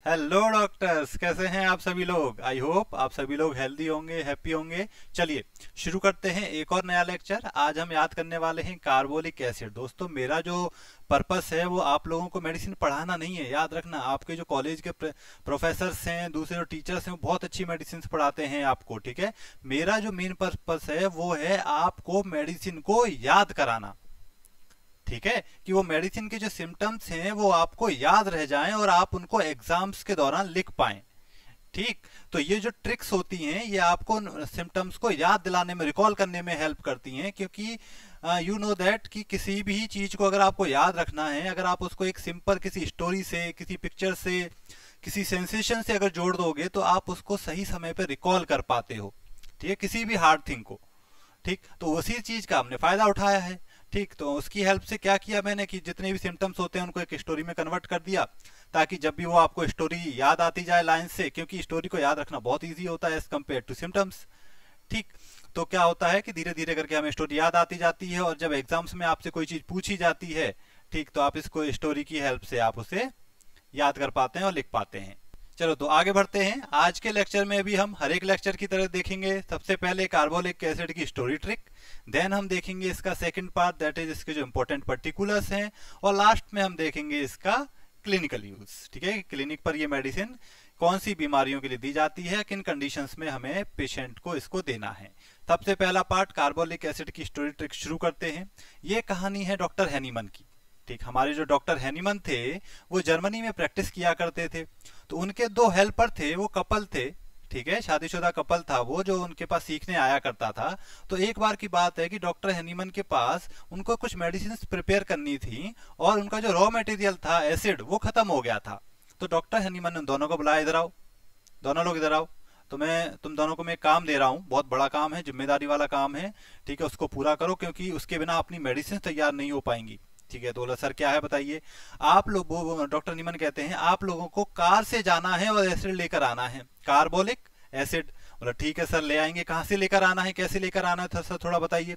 Hello doctors, कैसे हैं आप सभी लोग। आई होप आप सभी लोग हेल्दी होंगे, हैप्पी होंगे। चलिए शुरू करते हैं एक और नया लेक्चर। आज हम याद करने वाले हैं कार्बोलिक एसिड। दोस्तों, मेरा जो पर्पस है वो आप लोगों को मेडिसिन पढ़ाना नहीं है। याद रखना, आपके जो कॉलेज के प्रोफेसर्स हैं, दूसरे जो टीचर्स हैं, वो बहुत अच्छी मेडिसिन पढ़ाते हैं आपको, ठीक है। मेरा जो मेन पर्पस है वो है आपको मेडिसिन को याद कराना, ठीक है, कि वो मेडिसिन के जो सिम्टम्स हैं वो आपको याद रह जाएं और आप उनको एग्जाम्स के दौरान लिख पाएं। ठीक, तो ये जो ट्रिक्स होती हैं ये आपको सिम्टम्स को याद दिलाने में, रिकॉल करने में हेल्प करती हैं। क्योंकि यू नो दैट कि किसी भी चीज को अगर आपको याद रखना है, अगर आप उसको एक सिंपल किसी स्टोरी से, किसी पिक्चर से, किसी सेंसेशन से अगर जोड़ दोगे तो आप उसको सही समय पर रिकॉल कर पाते हो, ठीक है, किसी भी हार्ड थिंग को। ठीक, तो उसी चीज का हमने फायदा उठाया है। ठीक, तो उसकी हेल्प से क्या किया मैंने कि जितने भी सिम्टम्स होते हैं उनको एक स्टोरी में कन्वर्ट कर दिया, ताकि जब भी वो आपको स्टोरी याद आती जाए लाइन से, क्योंकि स्टोरी को याद रखना बहुत इजी होता है एज कम्पेयर टू सिम्टम्स। ठीक, तो क्या होता है कि धीरे धीरे करके हमें स्टोरी याद आती जाती है और जब एग्जाम्स में आपसे कोई चीज पूछी जाती है, ठीक, तो आप इसको स्टोरी की हेल्प से आप उसे याद कर पाते हैं और लिख पाते हैं। चलो तो आगे बढ़ते हैं। आज के लेक्चर में भी हम हर एक लेक्चर की तरह देखेंगे सबसे पहले कार्बोलिक एसिड की स्टोरी ट्रिक, देन हम देखेंगे इसका सेकंड पार्ट, दैट इज इसके जो इंपॉर्टेंट पर्टिकुलर्स हैं, और लास्ट में हम देखेंगे इसका क्लिनिकल यूज। ठीक है, क्लिनिक पर ये मेडिसिन कौन सी बीमारियों के लिए दी जाती है, किन कंडीशंस में हमें पेशेंट को इसको देना है। सबसे पहला पार्ट कार्बोलिक एसिड की स्टोरी ट्रिक शुरू करते हैं। ये कहानी है डॉक्टर हैनीमन की। ठीक, हमारे जो डॉक्टर हैनीमन थे वो जर्मनी में प्रैक्टिस किया करते थे। तो उनके दो हेल्पर थे, वो कपल थे, ठीक है, शादीशुदा कपल था वो, जो उनके पास सीखने आया करता था। तो एक बार की बात है कि डॉक्टर हैनीमन के पास उनको कुछ मेडिसिन प्रिपेयर करनी थी और उनका जो रॉ मटेरियल था एसिड वो खत्म हो गया था। तो डॉक्टर हैनीमन ने दोनों को बुलाया, इधर आओ, दोनों लोग इधर आओ, तो मैं तुम दोनों को मैं एक काम दे रहा हूँ, बहुत बड़ा काम है, जिम्मेदारी वाला काम है, ठीक है, उसको पूरा करो, क्योंकि उसके बिना अपनी मेडिसिन तैयार नहीं हो पाएंगी। ठीक है, तो बोला सर क्या है बताइए। आप लोग, वो डॉक्टर नीमन कहते हैं, आप लोगों को कार से जाना है और एसिड लेकर आना है, कार्बोलिक एसिड। बोला ठीक है सर, ले आएंगे। कहाँ से लेकर आना है, कैसे लेकर आना है सर, थोड़ा बताइए।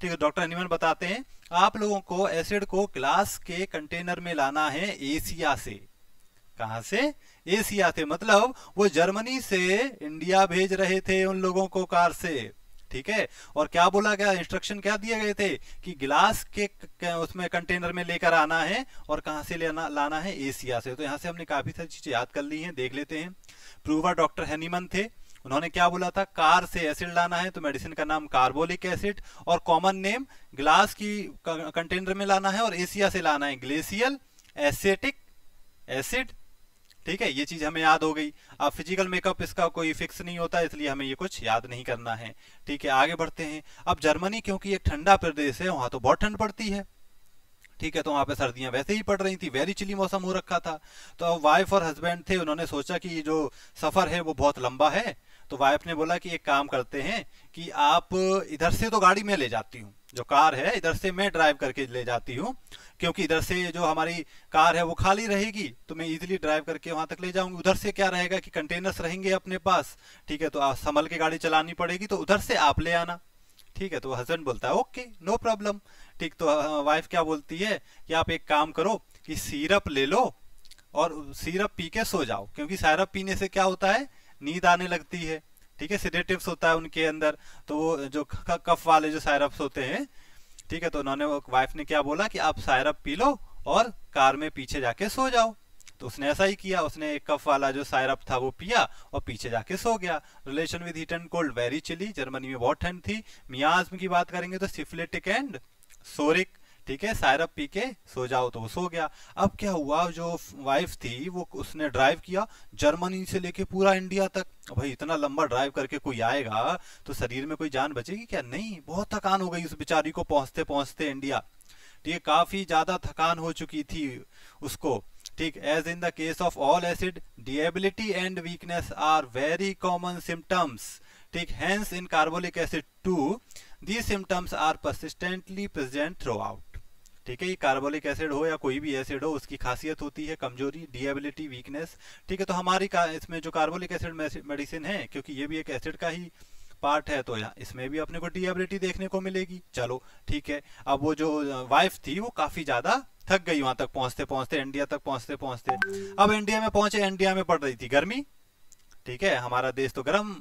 ठीक है, डॉक्टर नीमन बताते हैं, आप लोगों को एसिड को ग्लास के कंटेनर में लाना है एशिया से। कहां से? एशिया से, मतलब वो जर्मनी से इंडिया भेज रहे थे उन लोगों को कार से। ठीक है, और क्या बोला गया, इंस्ट्रक्शन क्या दिए गए थे कि गिलास के उसमें कंटेनर में लेकर आना है, और कहां से लाना है? एशिया से। तो यहां से हमने काफी सारी चीजें याद कर ली हैं, देख लेते हैं। प्रूवर डॉक्टर हैनीमन थे, उन्होंने क्या बोला था, कार से एसिड लाना है, तो मेडिसिन का नाम कार्बोलिक एसिड, और कॉमन नेम ग्लास की कंटेनर में लाना है, और एशिया से लाना है ग्लेशियल एसेटिक एसिड। ठीक है, ये चीज हमें याद हो गई। अब फिजिकल मेकअप इसका कोई फिक्स नहीं होता, इसलिए हमें ये कुछ याद नहीं करना है। ठीक है, आगे बढ़ते हैं। अब जर्मनी क्योंकि एक ठंडा प्रदेश है, वहां तो बहुत ठंड पड़ती है। ठीक है, तो वहां पे सर्दियां वैसे ही पड़ रही थी, वेरी चिली मौसम हो रखा था। तो वाइफ और हस्बैंड थे, उन्होंने सोचा कि ये जो सफर है वो बहुत लंबा है। तो वाइफ ने बोला कि एक काम करते हैं कि आप इधर से तो गाड़ी में ले जाती हूँ, जो कार है इधर से मैं ड्राइव करके ले जाती हूँ, क्योंकि इधर से जो हमारी कार है वो खाली रहेगी, तो मैं इजीली ड्राइव करके वहां तक ले जाऊंगी। उधर से क्या रहेगा कि कंटेनर्स रहेंगे अपने पास, ठीक है, तो आप संभल के गाड़ी चलानी पड़ेगी, तो उधर से आप ले आना। ठीक है, तो हस्बैंड बोलता है ओके नो प्रॉब्लम। ठीक, तो वाइफ क्या बोलती है कि आप एक काम करो कि सिरप ले लो और सिरप पी के सो जाओ, क्योंकि सिरप पीने से क्या होता है, नींद आने लगती है। ठीक है, सिडेटिव्स होता है उनके अंदर, तो वो जो कफ वाले जो सिरप्स होते हैं। ठीक है, तो उन्होंने, वाइफ ने क्या बोला कि आप सिरप पी लो और कार में पीछे जाके सो जाओ। तो उसने ऐसा ही किया, उसने एक कफ वाला जो सिरप था वो पिया और पीछे जाके सो गया। Relation with heat and cold very chilly, Germany में बहुत ठंड थी। मियाज्म की बात करेंगे तो सिफिलिटिक एंड सोरिक। ठीक है, सिरप पी के सो जाओ, तो वो सो गया। अब क्या हुआ, जो वाइफ थी वो, उसने ड्राइव किया जर्मनी से लेके पूरा इंडिया तक। भाई इतना लंबा ड्राइव करके कोई आएगा तो शरीर में कोई जान बचेगी क्या? नहीं, बहुत थकान हो गई उस बेचारी को पहुंचते पहुंचते इंडिया। ठीक है, काफी ज्यादा थकान हो चुकी थी उसको। ठीक, as in the case of all acid, debility and weakness are very common symptoms. ठीक, hence in carbolic acid to these symptoms are persistently present throughout। ठीक है, ये कार्बोलिक एसिड हो या कोई भी एसिड हो, उसकी खासियत होती है कमजोरी, डिएबिलिटी, वीकनेस। ठीक है, तो हमारी इसमें जो कार्बोलिक एसिड मेडिसिन है, क्योंकि ये भी एक एसिड का ही पार्ट है, तो यहाँ इसमें भी अपने को डिएबिलिटी देखने को मिलेगी। चलो ठीक है, अब वो जो वाइफ थी वो काफी ज्यादा थक गई वहां तक पहुंचते पहुंचते, इंडिया तक पहुंचते पहुंचते। अब इंडिया में पहुंचे, इंडिया में पड़ रही थी गर्मी, ठीक है, हमारा देश तो गर्म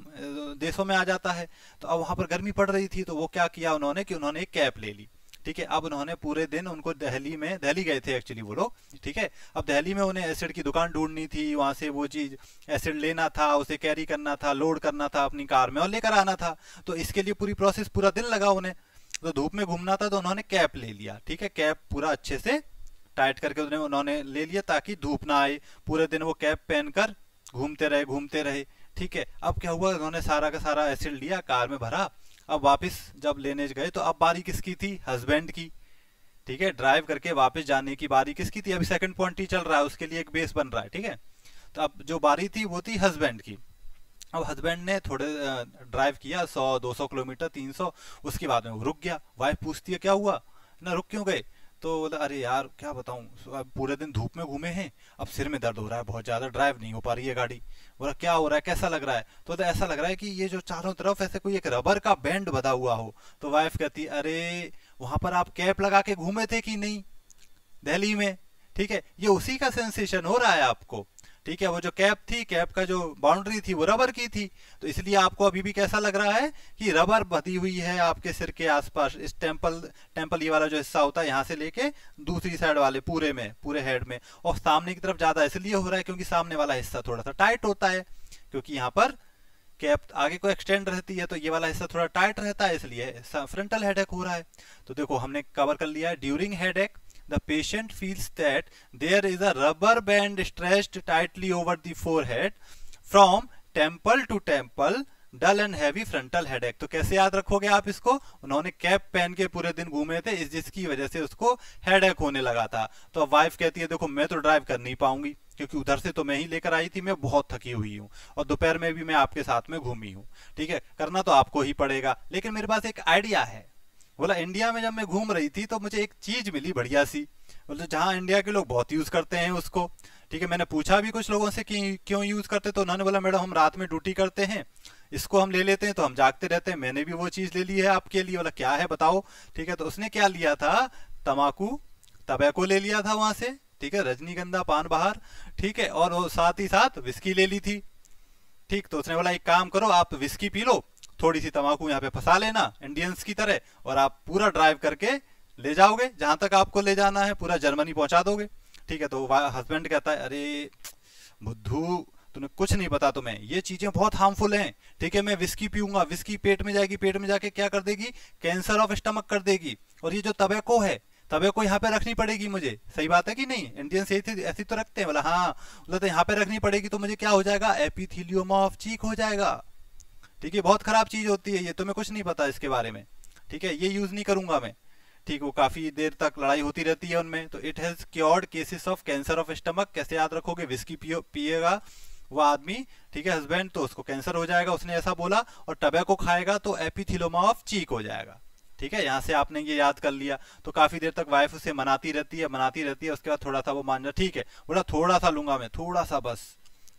देशों में आ जाता है। तो अब वहां पर गर्मी पड़ रही थी, तो वो क्या किया उन्होंने कि उन्होंने एक कैब ले ली, ठीक है। अब उन्होंने पूरे दिन, उनको दिल्ली गए थे एक्चुअली वो लोग, ठीक है। अब दिल्ली में उन्हें एसिड की दुकान ढूंढनी थी, वहां से वो चीज एसिड लेना था, उसे कैरी करना था, लोड करना था अपनी कार में और लेकर आना था। तो इसके लिए पूरी प्रोसेस, पूरा दिन लगा उन्हें। तो धूप में घूमना था तो उन्होंने कैप ले लिया, ठीक है। कैप पूरा अच्छे से टाइट करके उन्होंने ले लिया ताकि धूप ना आए। पूरे दिन वो कैप पहनकर घूमते रहे, ठीक है। अब क्या हुआ, उन्होंने सारा का सारा एसिड लिया, कार में भरा। अब वापस जब लेने गए तो अब बारी किसकी थी, हस्बैंड की, ठीक है। ड्राइव करके वापस जाने की बारी किसकी थी, अभी सेकंड पॉइंट ही चल रहा है, उसके लिए एक बेस बन रहा है, ठीक है। तो अब जो बारी थी वो थी हस्बैंड की। अब हस्बैंड ने थोड़े ड्राइव किया, 100-200 किलोमीटर, 300, उसके बाद में वो रुक गया। वाइफ पूछती है क्या हुआ ना, रुक क्यों गए? तो बोला अरे यार क्या बताऊं, पूरे दिन धूप में घूमे हैं, अब सिर में दर्द हो रहा है बहुत ज्यादा, ड्राइव नहीं हो पा रही है गाड़ी। बोला क्या हो रहा है, कैसा लग रहा है? तो ऐसा लग रहा है कि ये जो चारों तरफ ऐसे कोई एक रबर का बैंड बंधा हुआ हो। तो वाइफ कहती अरे वहां पर आप कैप लगा के घूमे थे कि नहीं दिल्ली में, ठीक है, ये उसी का सेंसेशन हो रहा है आपको, ठीक है। वो जो कैप थी, कैप का जो बाउंड्री थी वो रबर की थी, तो इसलिए आपको अभी भी कैसा लग रहा है कि रबर बंधी हुई है आपके सिर के आसपास। इस टेम्पल ये वाला जो हिस्सा होता है, यहाँ से लेके दूसरी साइड वाले पूरे हेड में, और सामने की तरफ ज्यादा इसलिए हो रहा है क्योंकि सामने वाला हिस्सा थोड़ा सा टाइट होता है, क्योंकि यहाँ पर कैप आगे को एक्सटेंड रहती है, तो ये वाला हिस्सा थोड़ा टाइट रहता है, इसलिए फ्रंटल हेडेक हो रहा है। तो देखो हमने कवर कर लिया है, during headache the patient feels that there is a rubber band stretched tightly over the forehead from temple to temple, dull and heavy frontal headache। तो कैसे याद रखोगे आप इसको, उन्होंने कैप पहन के पूरे दिन घूमे थे, जिसकी वजह से उसको हेडेक होने लगा था। तो अब वाइफ कहती है देखो मैं तो ड्राइव कर नहीं पाऊंगी, क्योंकि उधर से तो मैं ही लेकर आई थी, मैं बहुत थकी हुई हूँ, और दोपहर में भी मैं आपके साथ में घूमी हूँ, ठीक है, करना तो आपको ही पड़ेगा। लेकिन मेरे पास एक आइडिया है। बोला इंडिया में जब मैं घूम रही थी तो मुझे एक चीज मिली बढ़िया सी, बोले जहाँ इंडिया के लोग बहुत यूज करते हैं उसको, ठीक है। मैंने पूछा भी कुछ लोगों से कि क्यों यूज करते, तो उन्होंने बोला मैडम हम रात में ड्यूटी करते हैं, इसको हम ले लेते हैं तो हम जागते रहते हैं। मैंने भी वो चीज ले ली है आपके लिए। बोला क्या है बताओ, ठीक है। तो उसने क्या लिया था, तंबाकू ले लिया था वहां से, ठीक है, रजनीगंधा पान बहार, ठीक है, और साथ ही साथ विस्की ले ली थी, ठीक। तो उसने बोला एक काम करो, आप विस्की पी लो, थोड़ी सी तंबाकू यहाँ पे फंसा लेना इंडियंस की तरह, और आप पूरा ड्राइव करके ले जाओगे जहां तक आपको ले जाना है, पूरा जर्मनी पहुंचा दोगे, ठीक है। तो हस्बैंड कहता है अरे बुद्धू तुम्हें कुछ नहीं पता, तुम्हें ये चीजें बहुत हार्मफुल हैं, ठीक है। मैं विस्की पीऊंगा, विस्की पेट में जाएगी, पेट में जाके क्या कर देगी, कैंसर ऑफ स्टमक कर देगी, और ये जो तंबाकू है, तंबाकू यहाँ पे रखनी पड़ेगी मुझे। सही बात है कि नहीं, इंडियंस ऐसी तो रखते हैं। बोला हाँ, बोला तो यहाँ पे रखनी पड़ेगी तो मुझे क्या हो जाएगा, एपिथेलियोमा ऑफ चीक हो जाएगा, ठीक है। बहुत खराब चीज होती है ये, तुम्हें कुछ नहीं पता इसके बारे में, ठीक है, ये यूज नहीं करूंगा मैं, ठीक। वो काफी देर तक लड़ाई होती रहती है उनमें। तो it has cured cases of cancer of stomach, कैसे याद रखोगे, विस्की पिएगा वो आदमी, ठीक है, हस्बैंड, तो उसको कैंसर हो जाएगा, उसने ऐसा बोला, और टबैको खाएगा तो एपिथेलियोमा ऑफ चीक हो जाएगा, ठीक है। यहाँ से आपने ये याद कर लिया। तो काफी देर तक वाइफ उसे मनाती रहती है, उसके बाद थोड़ा सा वो मान जा, ठीक है, बोला थोड़ा सा लूंगा मैं, थोड़ा सा बस,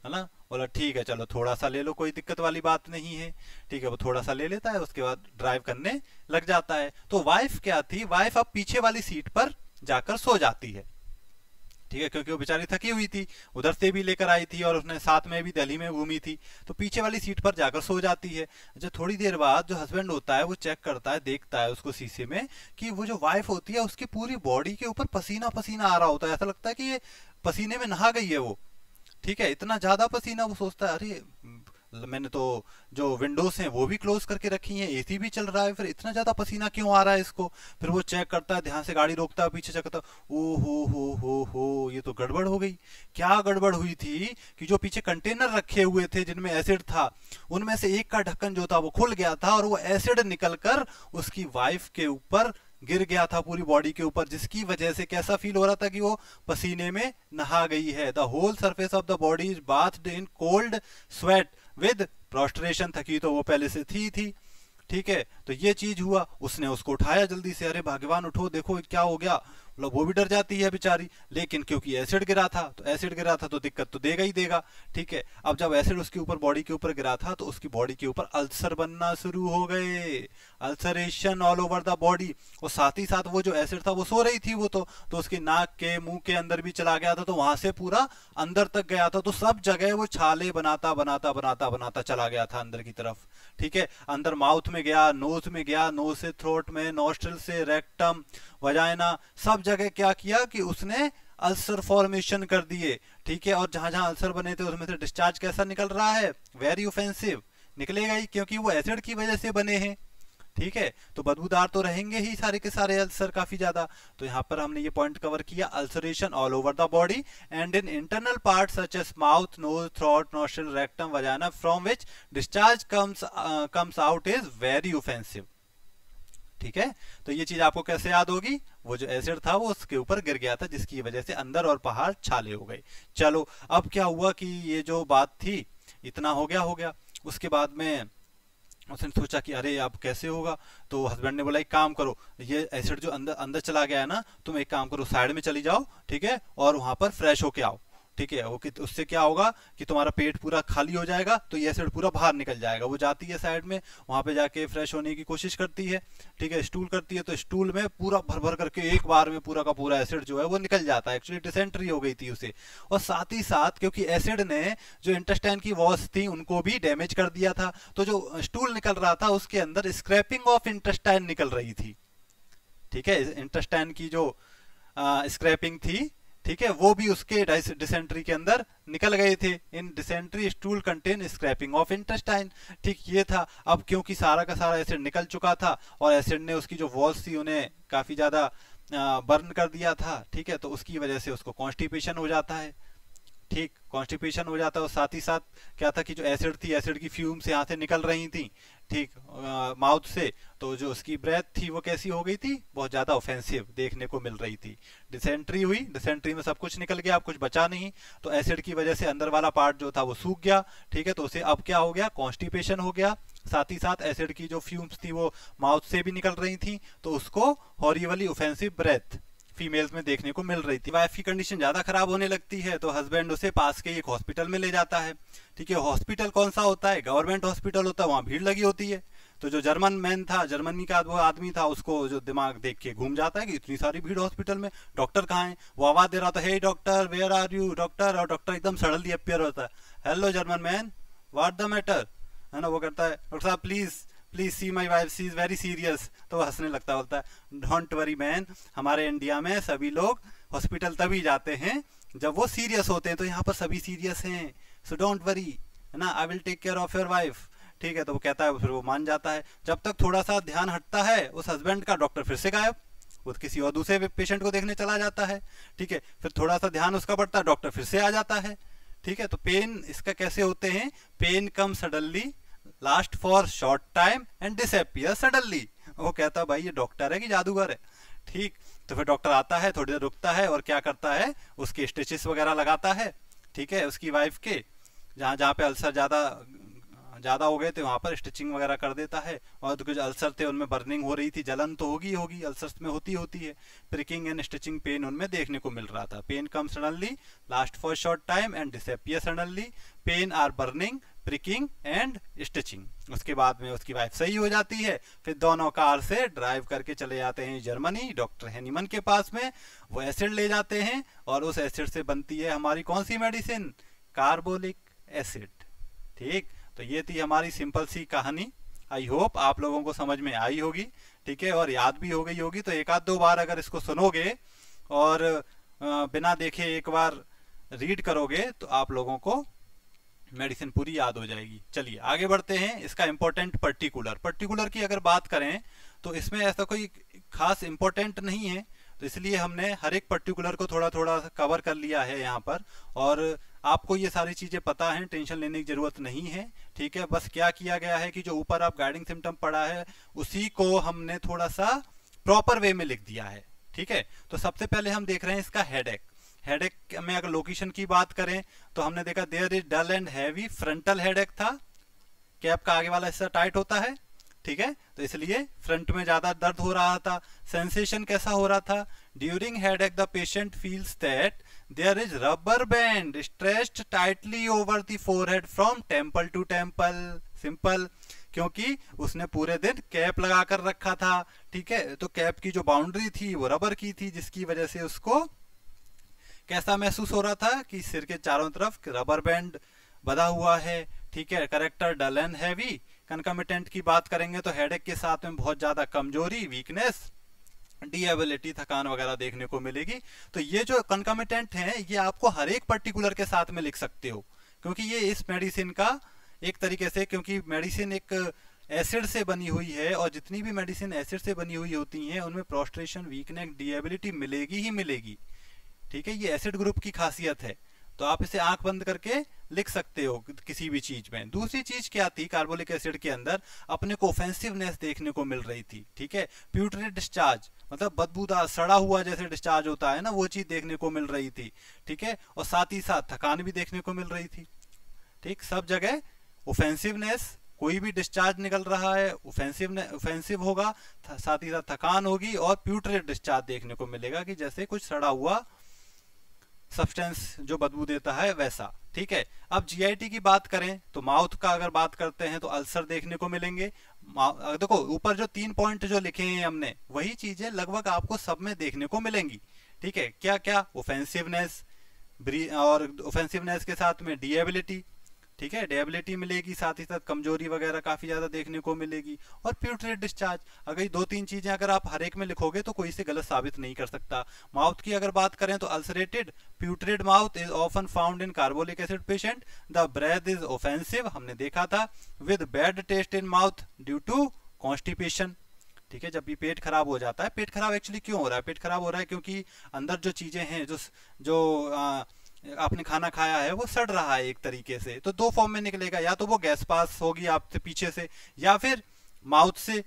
है ना। बोला ठीक है चलो थोड़ा सा ले लो, कोई दिक्कत वाली बात नहीं है, ठीक है। वो थोड़ा सा ले लेता है, उसके बाद ड्राइव करने लग जाता है। तो वाइफ क्या थी, वाइफ अब पीछे वाली सीट पर जाकर सो जाती है, ठीक है, क्योंकि वो बेचारी थकी हुई थी, उधर से भी लेकर आई थी और उसने साथ में भी दिल्ली में घूमी थी, तो पीछे वाली सीट पर जाकर सो जाती है। जब थोड़ी देर बाद जो हस्बैंड होता है वो चेक करता है, देखता है उसको शीशे में कि वो जो वाइफ होती है उसकी पूरी बॉडी के ऊपर पसीना पसीना आ रहा होता है, ऐसा लगता है कि ये पसीने में नहा गई है वो, ठीक है, इतना ज्यादा पसीना। वो सोचता है अरे मैंने तो जो विंडोज हैं वो भी क्लोज करके रखी हैं, एसी भी चल रहा है, फिर इतना ज्यादा पसीना क्यों आ रहा है इसको। फिर वो चेक करता है, ध्यान से गाड़ी रोकता है, पीछे चेक करता है, ओ हो, ये तो गड़बड़ हो गई। क्या गड़बड़ हुई थी कि जो पीछे कंटेनर रखे हुए थे जिनमें एसिड था, उनमें से एक का ढक्कन जो था वो खुल गया था, और वो एसिड निकलकर उसकी वाइफ के ऊपर गिर गया था, पूरी बॉडी के ऊपर, जिसकी वजह से कैसा फील हो रहा था कि वो पसीने में नहा गई है। The whole surface of the body is bathed in cold sweat with prostration. थकी तो वो पहले से थी, ठीक है। तो ये चीज हुआ, उसने उसको उठाया जल्दी से, अरे भगवान उठो देखो क्या हो गया, मतलब वो भी डर जाती है बेचारी। लेकिन क्योंकि एसिड गिरा था, तो एसिड गिरा था तो दिक्कत तो देगा ही देगा। ठीक है, अब जब एसिड उसके ऊपर बॉडी के ऊपर गिरा था तो उसकी बॉडी के ऊपर अल्सर बनना शुरू हो गए, ulceration all over the body. और साथ ही साथ वो जो एसिड था वो सो रही थी वो तो उसकी नाक के मुंह के अंदर भी चला गया था, तो वहां से पूरा अंदर तक गया था, तो सब जगह वो छाले बनाता बनाता बनाता बनाता चला गया था अंदर की तरफ। ठीक है, अंदर माउथ में गया, नोज में गया, नोज से थ्रोट में, नोस्ट्रिल से रेक्टम, वजाइना, सब जगह क्या किया कि उसने अल्सर फॉर्मेशन कर दिए। ठीक है, और जहां जहां अल्सर बने थे उसमें से डिस्चार्ज कैसा निकल रहा है, वेरी ऑफेंसिव निकलेगा ही, क्योंकि वो एसिड की वजह से बने हैं। ठीक है, तो बदबूदार तो रहेंगे ही सारे के सारे अल्सर काफी ज्यादा। तो यहाँ पर हमने ये पॉइंट कवर किया, ulceration all over the body and in internal part such as mouth, nose, throat, nostril, rectum, vagina from which discharge comes out is very offensive. ठीक है, तो ये चीज आपको कैसे याद होगी, वो जो एसिड था वो उसके ऊपर गिर गया था जिसकी वजह से अंदर और बाहर छाले हो गए। चलो, अब क्या हुआ कि ये जो बात थी इतना हो गया। उसके बाद में उसने सोचा कि अरे अब कैसे होगा, तो हस्बैंड ने बोला एक काम करो, ये एसिड जो अंदर अंदर चला गया है ना, तुम एक काम करो साइड में चली जाओ, ठीक है, और वहां पर फ्रेश होके आओ। ठीक है, वो उससे क्या होगा कि तुम्हारा पेट पूरा खाली हो जाएगा, तो ये एसिड पूरा बाहर निकल जाएगा। वो जाती है साइड में, वहां पे जाके फ्रेश होने की कोशिश करती है। ठीक है, स्टूल करती है, तो स्टूल में पूरा भर भर करके एक बार में पूरा का पूरा एसिड जो है वो निकल जाता है। एक्चुअली डिसेंट्री हो गई थी उसे, और साथ ही साथ क्योंकि एसिड ने जो इंटेस्टाइन की वॉल्स थी उनको भी डैमेज कर दिया था, तो जो स्टूल निकल रहा था उसके अंदर स्क्रैपिंग ऑफ इंटेस्टाइन निकल रही थी। ठीक है, इंटेस्टाइन की जो स्क्रैपिंग थी, ठीक है, वो भी उसके डिसेंट्री के अंदर निकल गए थे। In dysentery stool contain scraping of intestine. ठीक, ये था। अब क्योंकि सारा का सारा एसिड निकल चुका था और एसिड ने उसकी जो वॉल्स थी उन्हें काफी ज्यादा बर्न कर दिया था, ठीक है, तो उसकी वजह से उसको कॉन्स्टिपेशन हो जाता है। ठीक, कॉन्स्टिपेशन हो जाता है, और साथ ही साथ क्या था कि जो एसिड थी, एसिड की फ्यूम्स यहाँ से निकल रही थी, ठीक, माउथ से, तो जो उसकी ब्रेथ थी वो कैसी हो गई थी, बहुत ज्यादा ऑफेंसिव देखने को मिल रही थी। डिसेंट्री हुई, डिसेंट्री में सब कुछ निकल गया, अब कुछ बचा नहीं, तो एसिड की वजह से अंदर वाला पार्ट जो था वो सूख गया। ठीक है, तो उसे अब क्या हो गया, कॉन्स्टिपेशन हो गया। साथ ही साथ एसिड की जो फ्यूम्स थी वो माउथ से भी निकल रही थी, तो उसको हॉरिबली ऑफेंसिव ब्रेथ फीमेल्स में देखने को मिल रही थी। वाइफ की कंडीशन ज्यादा खराब होने लगती है, तो हस्बैंड उसे पास के एक हॉस्पिटल में ले जाता है। ठीक है, हॉस्पिटल कौन सा होता है, गवर्नमेंट हॉस्पिटल होता है, वहां भीड़ लगी होती है। तो जो जर्मन मैन था, जर्मनी का वो आदमी था, उसको जो दिमाग देख के घूम जाता है कि इतनी सारी भीड़ हॉस्पिटल में, डॉक्टर कहाँ है। वो आवाज दे रहा था, hey doctor, where are you doctor, और डॉक्टर एकदम सडनली अपियर होता है, hello German man, what the matter, है ना। वो कहता है, डॉक्टर साहब please please see my wife, she is very serious. तो वो हंसने लगता, बोलता है डोंट वरी मैन, हमारे इंडिया में सभी लोग हॉस्पिटल तभी जाते हैं जब वो सीरियस होते हैं, तो यहाँ पर सभी सीरियस हैं, सो डोंट वरी, है ना, I will take care of your wife. ठीक है, तो वो कहता है, फिर वो मान जाता है। जब तक थोड़ा सा ध्यान हटता है उस हस्बैंड का, डॉक्टर फिर से गायब, वो किसी और दूसरे पेशेंट को देखने चला जाता है। ठीक है, फिर थोड़ा सा ध्यान उसका बढ़ता है, डॉक्टर फिर से आ जाता है। ठीक है, तो पेन इसका कैसे होते हैं, pain come suddenly, last for short time and disappear suddenly. वो कहता है भाई ये डॉक्टर है कि जादूगर है। ठीक, तो फिर डॉक्टर आता है, थोड़ी देर रुकता है और क्या करता है, उसके स्टिचेस वगैरह लगाता है। ठीक है, उसकी वाइफ के जहां जहां पे अल्सर ज्यादा हो गए थे वहां पर स्टिचिंग वगैरह कर देता है। और तो कुछ अल्सर थे उनमें बर्निंग हो रही थी, जलन तो होगी अल्सर्स में होती है। प्रिकिंग एंड स्टिचिंग पेन उनमें देखने को मिल रहा था। Pain come suddenly, last for short time and disappear suddenly, pain are burning, pricking and stitching. उसके बाद में उसकी वाइफ सही हो जाती है। फिर दोनों कार से ड्राइव करके चले जाते हैं जर्मनी, डॉक्टर हेनीमन के पास में। वो एसिड ले जाते हैं और उस एसिड से बनती है हमारी कौन सी मेडिसिन, कार्बोलिक एसिड। ठीक, तो ये थी हमारी सिंपल सी कहानी। आई होप आप लोगों को समझ में आई होगी, ठीक है, और याद भी हो गई होगी। तो एक आध दो बार अगर इसको सुनोगे और बिना देखे एक बार रीड करोगे तो आप लोगों को मेडिसिन पूरी याद हो जाएगी। चलिए आगे बढ़ते हैं। इसका इंपॉर्टेंट पर्टिकुलर की अगर बात करें तो इसमें ऐसा कोई खास इंपॉर्टेंट नहीं है, तो इसलिए हमने हर एक पर्टिकुलर को थोड़ा थोड़ा कवर कर लिया है यहाँ पर। और आपको ये सारी चीजें पता है, टेंशन लेने की जरूरत नहीं है। ठीक है, बस क्या किया गया है कि जो ऊपर आप गाइडिंग सिम्टम पढ़ा है उसी को हमने थोड़ा सा प्रॉपर वे में लिख दिया है। ठीक है, तो सबसे पहले हम देख रहे हैं इसका हेडेक। हेडेक में अगर लोकेशन की बात करें तो हमने देखा there is dull and heavy frontal headache था, कैप का आगे वाला हिस्सा टाइट होता है। ठीक है, तो इसलिए फ्रंट में ज्यादा दर्द हो रहा था। सेंसेशन कैसा हो रहा था? During headache the patient feels that there is rubber band stretched tightly over the forehead from temple to temple. Simple, क्योंकि उसने पूरे दिन कैप लगा कर रखा था, ठीक है, तो कैप की जो बाउंड्री थी वो रबर की थी, जिसकी वजह से उसको कैसा महसूस हो रहा था कि सिर के चारों तरफ रबर बैंड बंधा हुआ है, ठीक है। Character dull and heavy. Concomitant की बात करेंगे तो हेडेक के साथ में बहुत ज्यादा कमजोरी, वीकनेस, डिएबिलिटी, थकान वगैरह देखने को मिलेगी। तो ये जो कंकमिटेंट हैं ये आपको हर एक पर्टिकुलर के साथ में लिख सकते हो, क्योंकि ये इस मेडिसिन का एक तरीके से, क्योंकि मेडिसिन एक एसिड से बनी हुई है और जितनी भी मेडिसिन एसिड से बनी हुई होती हैं उनमें प्रोस्ट्रेशन, वीकनेस, डिएबिलिटी मिलेगी ही मिलेगी, ठीक है। ये एसिड ग्रुप की खासियत है, तो आप इसे आंख बंद करके लिख सकते हो किसी भी चीज में। दूसरी चीज क्या थी, कार्बोलिक एसिड के अंदर अपने को ऑफेंसिवनेस देखने को मिल रही थी, ठीक है। प्यूटरी डिस्चार्ज मतलब बदबूदार सड़ा हुआ जैसे डिस्चार्ज होता है ना, वो चीज देखने को मिल रही थी, ठीक है। और साथ ही साथ थकान भी देखने को मिल रही थी, ठीक। सब जगह ऑफेंसिवनेस, कोई भी डिस्चार्ज निकल रहा है ऑफेंसिव होगा, साथ ही साथ थकान होगी और प्यूटरेट डिस्चार्ज देखने को मिलेगा कि जैसे कुछ सड़ा हुआ सब्सटेंस जो बदबू देता है वैसा, ठीक है। अब जीआईटी की बात करें तो माउथ का अगर बात करते हैं तो अल्सर देखने को मिलेंगे। देखो ऊपर जो 3 पॉइंट जो लिखे हैं हमने, वही चीजें लगभग आपको सब में देखने को मिलेंगी, ठीक है। क्या क्या? ऑफेंसिवनेस, और ऑफेंसिवनेस के साथ में डिएबिलिटी, ठीक है, डिएबिलिटी मिलेगी, साथ ही साथ कमजोरी वगैरह काफी ज्यादा देखने को मिलेगी, और प्यूटरेट डिस्चार्ज। अगर 2-3 चीजें अगर आप हर एक में लिखोगे तो कोई इसे गलत साबित नहीं कर सकता। माउथ की अगर बात करें तो ulcerated putrid mouth is often found in carbolic acid patient. The breath is offensive, हमने देखा था, with bad taste in mouth due to constipation, ठीक है। जब भी पेट खराब हो जाता है, पेट खराब एक्चुअली क्यों हो रहा है? पेट खराब हो रहा है क्योंकि अंदर जो चीजें हैं, जो आपने खाना खाया है वो सड़ रहा है एक तरीके से। तो 2 फॉर्म में निकलेगा, या तो वो गैस पास होगी आपसे पीछे से, या फिर माउथ से,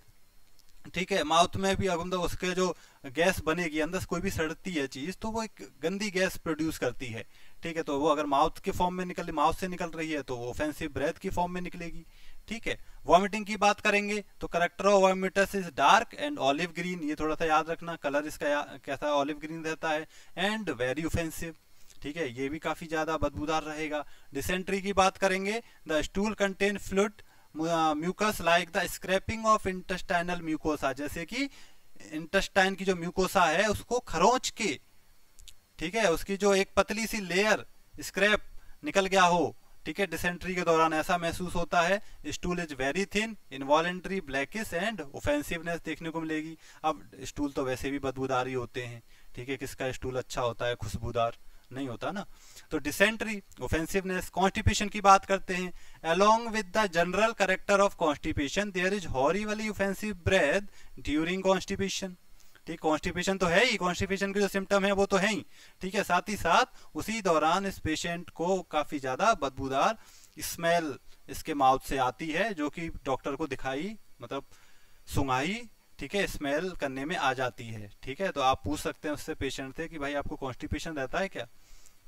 ठीक है। माउथ में भी अब उसके जो गैस बनेगी, अंदर कोई भी सड़ती है चीज तो वो एक गंदी गैस प्रोड्यूस करती है, ठीक है। तो वो अगर माउथ के फॉर्म में माउथ से निकल रही है तो वो ऑफेंसिव ब्रेथ की फॉर्म में निकलेगी, ठीक है। वॉमिटिंग की बात करेंगे तो character of vomitus is dark and olive green, ये थोड़ा सा याद रखना, कलर इसका कैसा ऑलिव ग्रीन रहता है, एंड वेरी ऑफेंसिव, ठीक है, ये भी काफी ज्यादा बदबूदार रहेगा। डिसेंट्री की बात करेंगे, the stool contain fluid mucus like the scraping of intestinal mucosa, जैसे कि इंटेस्टाइन की जो म्यूकोसा है उसको खरोंच के, ठीक है, उसकी जो एक पतली सी लेयर स्क्रैप निकल गया हो, ठीक है, डिसेंट्री के दौरान ऐसा महसूस होता है। Stool is very thin, involuntary blackish and offensiveness देखने को मिलेगी। अब स्टूल तो वैसे भी बदबूदार ही होते हैं, ठीक है, किसका स्टूल अच्छा होता है खुशबूदार? नहीं होता ना। तो डिसेंट्री, ऑफेंसिवनेस। कॉन्स्टिपेशन की बात करते हैं, along with the general character of constipation there is horribly offensive breath during constipation, ठीक। कॉन्स्टिपेशन तो है ही, कॉन्स्टिपेशन के जो सिम्टम है वो तो है ही, ठीक है। साथ ही साथ उसी दौरान इस पेशेंट को काफी ज्यादा बदबूदार स्मेल इसके माउथ से आती है, जो कि डॉक्टर को दिखाई मतलब सुंघाई, ठीक है, स्मेल करने में आ जाती है, ठीक है। तो आप पूछ सकते हैं उससे पेशेंट से कि भाई आपको कॉन्स्टिपेशन रहता है क्या,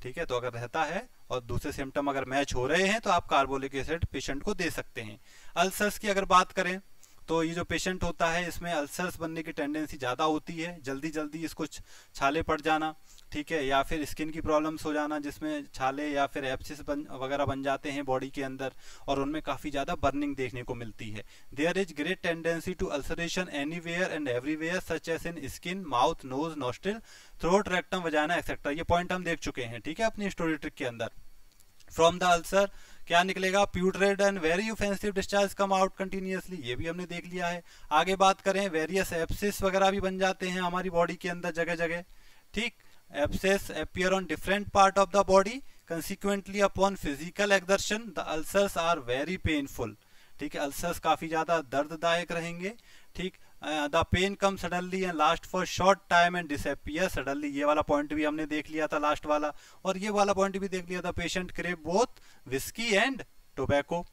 ठीक है। तो अगर रहता है और दूसरे सिम्टम अगर मैच हो रहे हैं तो आप कार्बोलिक एसिड पेशेंट को दे सकते हैं। अल्सर्स की अगर बात करें तो ये जो पेशेंट होता है इसमें अल्सर्स बनने की टेंडेंसी ज़्यादा होती है, जल्दी जल्दी इसको छाले पड़ जाना, ठीक है, या फिर स्किन की प्रॉब्लम्स हो जाना जिसमें छाले या फिर एब्सिस वगैरह बन जाते हैं बॉडी के अंदर, और उनमें काफ़ी ज़्यादा बर्निंग देखने को मिलती है। There is great tendency to ulceration anywhere and everywhere such as in skin, mouth, nose, nostril, throat, rectum, vagina etcetera. ये पॉइंट हम देख चुके हैं, ठीक है, अपनी स्टोरी ट्रिक के अंदर। फ्रॉम द अल्सर क्या निकलेगा? Putrid and very offensive discharge come out continuously, ये भी हमने देख लिया है। आगे बात करें, वेरियस एब्सिस वगैरह भी बन जाते हैं हमारी बॉडी के अंदर जगह जगह, ठीक। Abscess appear on different part of the body, consequently upon physical exertion the ulcers are very painful, ठीक है। अल्सर्स काफी ज्यादा दर्ददायक रहेंगे, ठीक। The pain come suddenly and last for short time and disappear suddenly, ये वाला पॉइंट भी हमने देख लिया था लास्ट वाला, और ये वाला पॉइंट भी देख लिया था, patient crave both whisky and tobacco,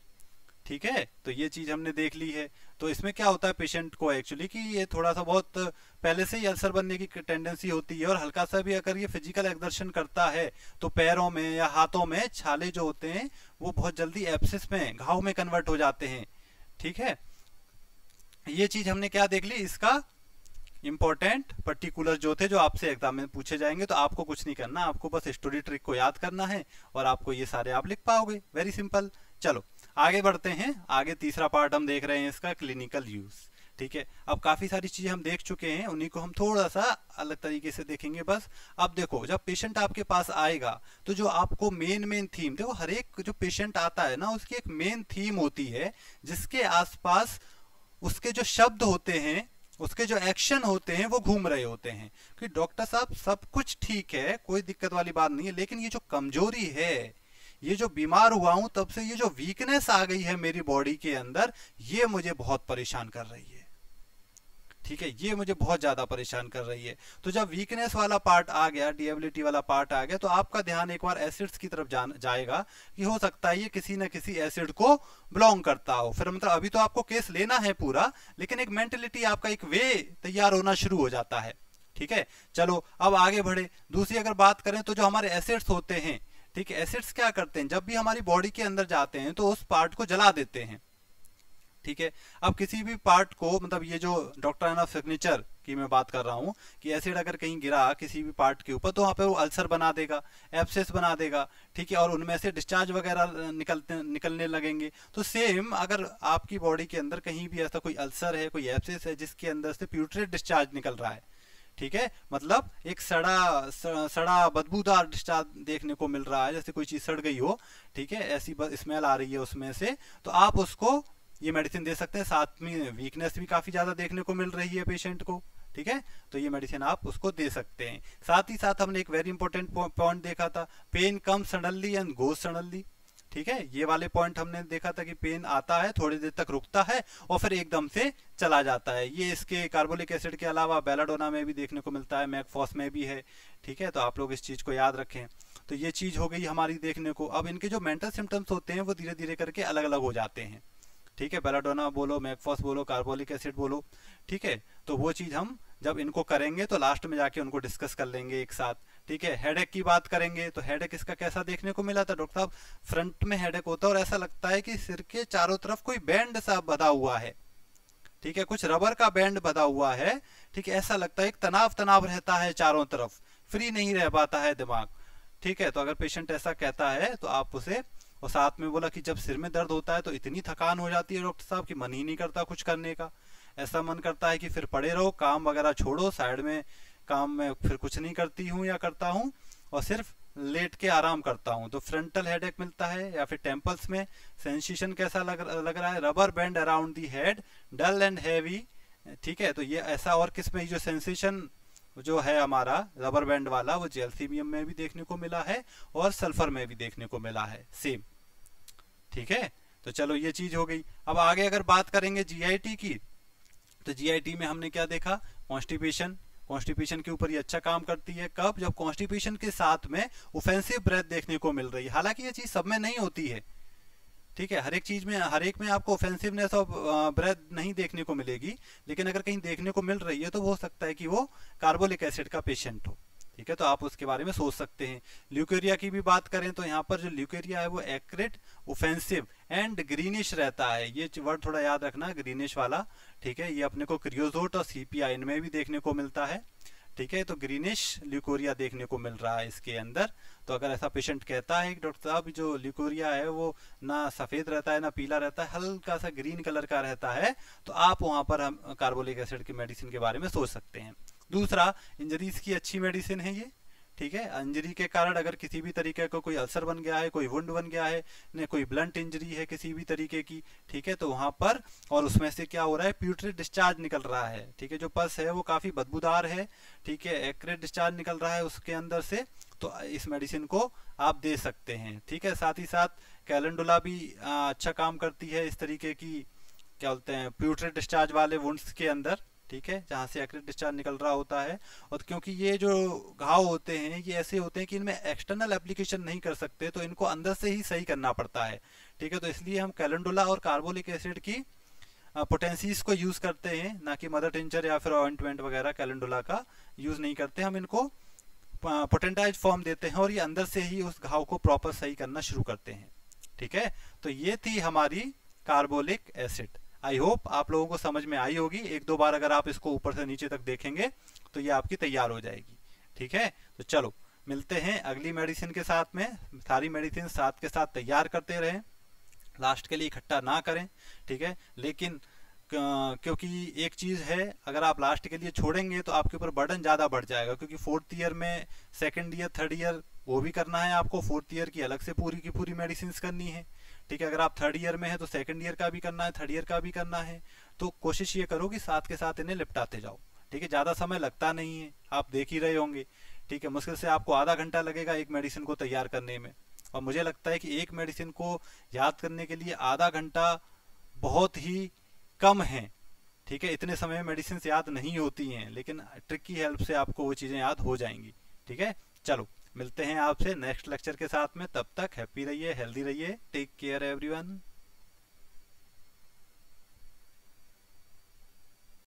ठीक है। तो ये चीज हमने देख ली है। तो इसमें क्या होता है पेशेंट को एक्चुअली कि ये थोड़ा सा बहुत पहले से ही अल्सर बनने की टेंडेंसी होती है, और हल्का सा भी अगर ये फिजिकल एक्सर्शन करता है तो पैरों में या हाथों में छाले जो होते हैं वो बहुत जल्दी एब्सिस में, घाव में कन्वर्ट हो जाते हैं, ठीक है। ये चीज हमने क्या देख ली, इसका इंपॉर्टेंट पर्टिकुलर जो थे, जो आपसे एग्जाम में पूछे जाएंगे। तो आपको कुछ नहीं करना, आपको बस स्टोरी ट्रिक को याद करना है और आपको ये सारे आप लिख पाओगे, वेरी सिंपल। चलो आगे बढ़ते हैं। आगे तीसरा पार्ट हम देख रहे हैं इसका, क्लिनिकल यूज। ठीक है, अब काफी सारी चीजें हम देख चुके हैं, उन्हीं को हम थोड़ा सा अलग तरीके से देखेंगे बस। अब देखो, जब पेशेंट आपके पास आएगा तो जो आपको मेन थीम, देखो हर एक जो पेशेंट आता है ना, उसकी एक मेन थीम होती है जिसके आसपास उसके जो शब्द होते हैं, उसके जो एक्शन होते हैं वो घूम रहे होते हैं कि डॉक्टर साहब सब कुछ ठीक है, कोई दिक्कत वाली बात नहीं है, लेकिन ये जो कमजोरी है, ये जो बीमार हुआ हूं तब से ये जो वीकनेस आ गई है मेरी बॉडी के अंदर, ये मुझे बहुत परेशान कर रही है। ठीक है, ये मुझे बहुत ज्यादा परेशान कर रही है। तो जब वीकनेस वाला पार्ट आ गया, डिएबिलिटी वाला पार्ट आ गया, तो आपका ध्यान एक बार एसिड्स की तरफ जाएगा कि हो सकता है ये किसी न किसी एसिड को बिलोंग करता हो। फिर मतलब अभी तो आपको केस लेना है पूरा, लेकिन एक मेंटेलिटी, आपका एक वे तैयार होना शुरू हो जाता है। ठीक है, चलो अब आगे बढ़े। दूसरी अगर बात करें तो जो हमारे एसिड्स होते हैं, ठीक है, एसिड्स क्या करते हैं, जब भी हमारी बॉडी के अंदर जाते हैं तो उस पार्ट को जला देते हैं। ठीक है, अब किसी भी पार्ट को, मतलब ये जो डॉक्ट्राइन ऑफ सिग्नेचर की मैं बात कर रहा हूं कि एसिड अगर कहीं गिरा किसी भी पार्ट के ऊपर तो वहां पे वो अल्सर बना देगा, एब्सेस बना देगा। ठीक है, और उनमें से डिस्चार्ज वगैरह निकलने लगेंगे। तो सेम अगर आपकी बॉडी के अंदर कहीं भी ऐसा कोई अल्सर है, कोई एब्सेस है जिसके अंदर से प्यूट्रेट डिस्चार्ज निकल रहा है, ठीक है, मतलब एक सड़ा बदबूदार डिस्चार्ज देखने को मिल रहा है, जैसे कोई चीज सड़ गई हो, ठीक है, ऐसी स्मेल आ रही है उसमें से, तो आप उसको ये मेडिसिन दे सकते हैं। साथ में वीकनेस भी काफी ज्यादा देखने को मिल रही है पेशेंट को, ठीक है, तो ये मेडिसिन आप उसको दे सकते हैं। साथ ही साथ हमने एक वेरी इंपॉर्टेंट पॉइंट देखा था, pain come suddenly and goes suddenly. ठीक है, ये वाले पॉइंट हमने देखा था कि पेन आता है, थोड़ी देर तक रुकता है और फिर एकदम से चला जाता है। ये इसके कार्बोलिक एसिड के अलावा बेलाडोना में भी देखने को मिलता है, मैकफॉस में भी है। ठीक है, तो आप लोग इस चीज को याद रखें। तो ये चीज हो गई हमारी देखने को। अब इनके जो मेंटल सिम्टम्स होते हैं वो धीरे धीरे करके अलग अलग हो जाते हैं। ठीक है, बेलाडोना बोलो, मैकफॉस बोलो, कार्बोलिक एसिड बोलो। ठीक है, तो वो चीज हम जब इनको करेंगे तो लास्ट में जाके उनको डिस्कस कर लेंगे एक साथ। ठीक है, हेडेक की बात करेंगे तो हेडेक इसका कैसा देखने को मिला था डॉक्टर साहब, फ्रंट में हेडेक होता है और ऐसा लगता है कि सिर के चारों तरफ कोई बैंड सा बंधा हुआ है। ठीक है, कुछ रबर का बैंड बंधा हुआ है। ठीक है, ऐसा लगता है एक तनाव तनाव रहता है चारों तरफ, फ्री नहीं रह पाता है दिमाग। ठीक है, तो अगर पेशेंट ऐसा कहता है तो आप उसे, और साथ में बोला कि जब सिर में दर्द होता है तो इतनी थकान हो जाती है डॉक्टर साहब कि मन ही नहीं करता कुछ करने का। ऐसा मन करता है कि फिर पड़े रहो, काम वगैरह छोड़ो, साइड में काम में फिर कुछ नहीं करती हूँ या करता हूँ और सिर्फ लेट के आराम करता हूँ। तो फ्रंटल हेडेक मिलता है। या फिर टेम्पल्स में सेंसेशन कैसा लग रहा है, rubber band around the head, dull and heavy. ठीक है, तो ये ऐसा, और किस में जो सेंसेशन जो है हमारा रबर बैंड वाला, वो जेल्सीमियम में भी देखने को मिला है और सल्फर में भी देखने को मिला है सेम। ठीक है, तो चलो ये चीज हो गई। अब आगे अगर बात करेंगे जीआईटी की, तो जीआईटी में हमने क्या देखा, कॉन्स्टिपेशन। कॉन्स्टिपेशन के ऊपर ये अच्छा काम करती है। कब, जब कॉन्स्टिपेशन के साथ में ऑफेंसिव ब्रेथ देखने को मिल रही है। हालांकि ये चीज सब में नहीं होती है। ठीक है, हर एक चीज में, हर एक में आपको ऑफेंसिवनेस और ब्रेथ नहीं देखने को मिलेगी, लेकिन अगर कहीं देखने को मिल रही है तो हो सकता है कि वो कार्बोलिक एसिड का पेशेंट हो। ठीक है, तो आप उसके बारे में सोच सकते हैं। ल्यूकेरिया की भी बात करें तो यहाँ पर जो ल्यूकेरिया है वो एक्रेट, ऑफेंसिव एंड ग्रीनिश रहता है। ये वर्ड थोड़ा याद रखना, ग्रीनिश वाला। ठीक है, ये अपने को क्रियोजोट और सीपीआई में भी देखने को मिलता है। ठीक है, तो ग्रीनिश ल्यूकोरिया देखने को मिल रहा है इसके अंदर। तो अगर ऐसा पेशेंट कहता है कि डॉक्टर साहब जो ल्यूकोरिया है वो ना सफेद रहता है ना पीला रहता है, हल्का सा ग्रीन कलर का रहता है, तो आप वहां पर हम कार्बोलिक एसिड की मेडिसिन के बारे में सोच सकते हैं। दूसरा, इंजरीज की अच्छी मेडिसिन है ये। ठीक है, इंजरी के कारण अगर किसी भी तरीके का कोई अल्सर बन गया है, कोई वुंड बन गया है, ने कोई ब्लंट इंजरी है किसी भी तरीके की, ठीक है, तो वहां पर, और उसमें से क्या हो रहा है, प्यूट्रेट डिस्चार्ज निकल रहा है। ठीक है, जो पस है वो काफी बदबूदार है। ठीक है, एक्रेट डिस्चार्ज निकल रहा है उसके अंदर से, तो इस मेडिसिन को आप दे सकते हैं। ठीक है, साथ ही साथ कैलेंडुला भी अच्छा काम करती है इस तरीके की, क्या बोलते हैं, प्यूट्रेट डिस्चार्ज वाले वुंड्स के अंदर। ठीक है, जहां से एक्रेट डिस्चार्ज निकल रहा होता है। और क्योंकि ये जो घाव होते हैं ये ऐसे होते हैं कि इनमें एक्सटर्नल एप्लीकेशन नहीं कर सकते, तो इनको अंदर से ही सही करना पड़ता है। ठीक है, तो इसलिए हम कैलेंडुला और कार्बोलिक एसिड की पोटेंसीज को यूज करते हैं, ना कि मदर टिंचर या फिर ऑइंटमेंट वगैरह कैलेंडुला का यूज नहीं करते। हम इनको पोटेंटाइज फॉर्म देते हैं और ये अंदर से ही उस घाव को प्रॉपर सही करना शुरू करते हैं। ठीक है, तो ये थी हमारी कार्बोलिक एसिड। आई होप आप लोगों को समझ में आई होगी। एक दो बार अगर आप इसको ऊपर से नीचे तक देखेंगे तो ये आपकी तैयार हो जाएगी। ठीक है, तो चलो मिलते हैं अगली मेडिसिन के साथ में। सारी मेडिसिन साथ के साथ तैयार करते रहें, लास्ट के लिए इकट्ठा ना करें। ठीक है, लेकिन क्योंकि एक चीज है, अगर आप लास्ट के लिए छोड़ेंगे तो आपके ऊपर बर्डन ज्यादा बढ़ जाएगा, क्योंकि फोर्थ ईयर में सेकंड ईयर थर्ड ईयर वो भी करना है आपको, फोर्थ ईयर की अलग से पूरी की पूरी मेडिसिन करनी है। ठीक है, अगर आप थर्ड ईयर में है तो सेकंड ईयर का भी करना है, थर्ड ईयर का भी करना है। तो कोशिश ये करो कि साथ के साथ इन्हें निपटाते जाओ। ठीक है, ज्यादा समय लगता नहीं है, आप देख ही रहे होंगे। ठीक है, मुश्किल से आपको आधा घंटा लगेगा एक मेडिसिन को तैयार करने में, और मुझे लगता है कि एक मेडिसिन को याद करने के लिए आधा घंटा बहुत ही कम है। ठीक है, इतने समय में मेडिसिन याद नहीं होती हैं, लेकिन ट्रिक की हेल्प से आपको वो चीजें याद हो जाएंगी। ठीक है, चलो मिलते हैं आपसे नेक्स्ट लेक्चर के साथ में। तब तक हैप्पी रहिए, हेल्दी रहिए, टेक केयर एवरीवन।